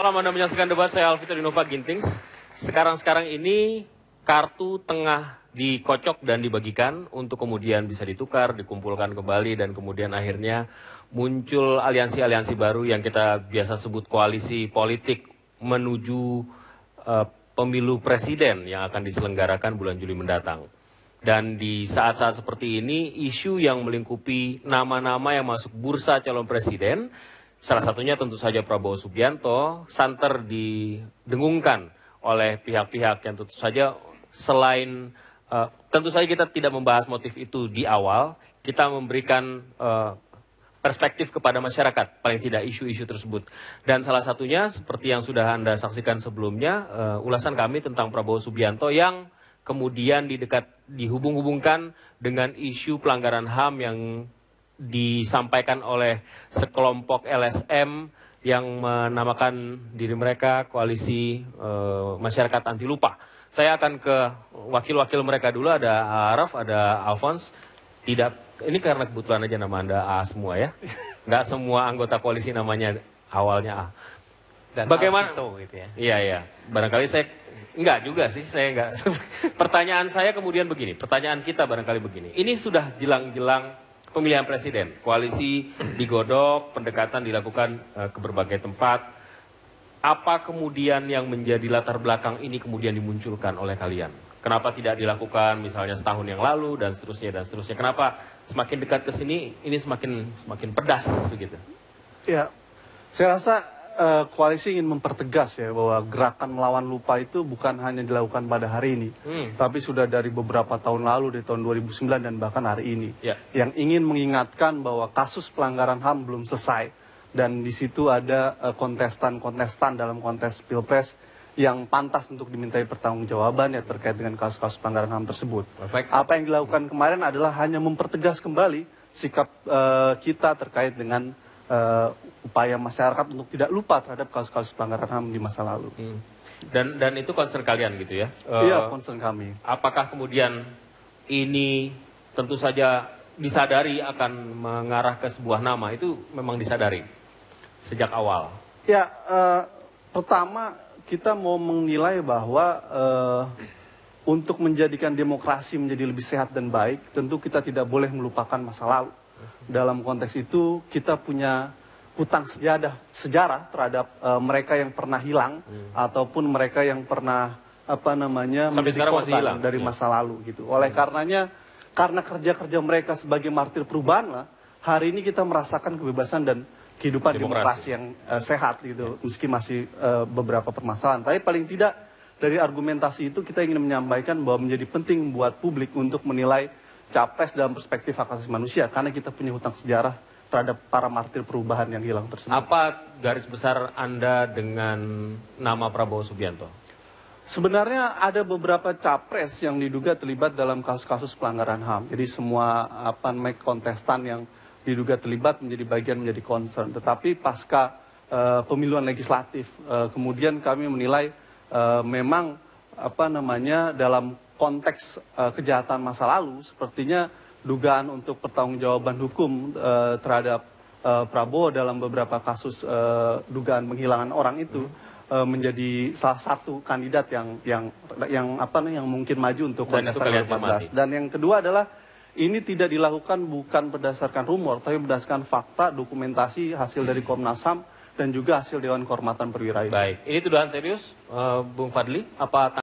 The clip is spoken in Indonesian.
Malam Anda menyaksikan debat, saya Alvito Dinova Gintings. Sekarang ini kartu tengah dikocok dan dibagikan untuk kemudian bisa ditukar, dikumpulkan kembali, dan kemudian akhirnya muncul aliansi-aliansi baru yang kita biasa sebut koalisi politik menuju pemilu presiden yang akan diselenggarakan bulan Juli mendatang. Dan di saat-saat seperti ini, isu yang melingkupi nama-nama yang masuk bursa calon presiden, salah satunya tentu saja Prabowo Subianto, santer didengungkan oleh pihak-pihak yang tentu saja selain, tentu saja kita tidak membahas motif itu di awal, kita memberikan perspektif kepada masyarakat, paling tidak isu-isu tersebut. Dan salah satunya seperti yang sudah Anda saksikan sebelumnya, ulasan kami tentang Prabowo Subianto yang kemudian dihubung-hubungkan dengan isu pelanggaran HAM yang disampaikan oleh sekelompok LSM yang menamakan diri mereka Koalisi Masyarakat Anti Lupa. Saya akan ke wakil-wakil mereka dulu, ada Araf, ada Alphonse. Ini karena kebetulan aja nama Anda A semua ya. Nggak semua anggota koalisi namanya awalnya A. Dan bagaimana? Alvito, gitu ya. Iya. Barangkali saya enggak juga sih, saya enggak. Pertanyaan saya kemudian begini, pertanyaan kita barangkali begini. Ini sudah jelang-jelang pemilihan presiden, koalisi digodok, pendekatan dilakukan ke berbagai tempat. Apa kemudian yang menjadi latar belakang ini kemudian dimunculkan oleh kalian? Kenapa tidak dilakukan misalnya setahun yang lalu dan seterusnya dan seterusnya? Kenapa semakin dekat ke sini ini semakin pedas begitu? Ya, saya rasa koalisi ingin mempertegas ya bahwa gerakan melawan lupa itu bukan hanya dilakukan pada hari ini, tapi sudah dari beberapa tahun lalu, dari tahun 2009 dan bahkan hari ini. Ya. Yang ingin mengingatkan bahwa kasus pelanggaran HAM belum selesai dan di situ ada kontestan-kontestan dalam kontes Pilpres yang pantas untuk dimintai pertanggungjawaban ya terkait dengan kasus-kasus pelanggaran HAM tersebut. Perfect. Apa yang dilakukan kemarin adalah hanya mempertegas kembali sikap kita terkait dengan upaya masyarakat untuk tidak lupa terhadap kasus-kasus pelanggaran HAM di masa lalu. Dan itu concern kalian gitu ya? Iya, concern kami. Apakah kemudian ini tentu saja disadari akan mengarah ke sebuah nama, itu memang disadari sejak awal? Ya, pertama kita mau menilai bahwa untuk menjadikan demokrasi menjadi lebih sehat dan baik, tentu kita tidak boleh melupakan masa lalu. Dalam konteks itu kita punya hutang sejarah terhadap mereka yang pernah hilang ataupun mereka yang pernah menjadi korban dari masa lalu gitu. Oleh karenanya, karena kerja-kerja mereka sebagai martir perubahan lah, hari ini kita merasakan kebebasan dan kehidupan demokrasi yang sehat gitu, meski masih beberapa permasalahan. Tapi paling tidak dari argumentasi itu kita ingin menyampaikan bahwa menjadi penting buat publik untuk menilai capres dalam perspektif hak asasi manusia, karena kita punya hutang sejarah terhadap para martir perubahan yang hilang tersebut. Apa garis besar Anda dengan nama Prabowo Subianto? Sebenarnya ada beberapa capres yang diduga terlibat dalam kasus-kasus pelanggaran HAM. Jadi semua kontestan yang diduga terlibat menjadi concern. Tetapi pasca pemiluan legislatif, kemudian kami menilai memang dalam konteks kejahatan masa lalu, sepertinya dugaan untuk pertanggungjawaban hukum terhadap Prabowo dalam beberapa kasus dugaan penghilangan orang itu menjadi salah satu kandidat yang mungkin maju untuk kontestasi 2014. Dan yang kedua adalah ini tidak dilakukan bukan berdasarkan rumor, tapi berdasarkan fakta, dokumentasi, hasil dari Komnas HAM dan juga hasil Dewan Kehormatan Perwira itu. Baik, ini tuduhan serius, Bung Fadli. Apa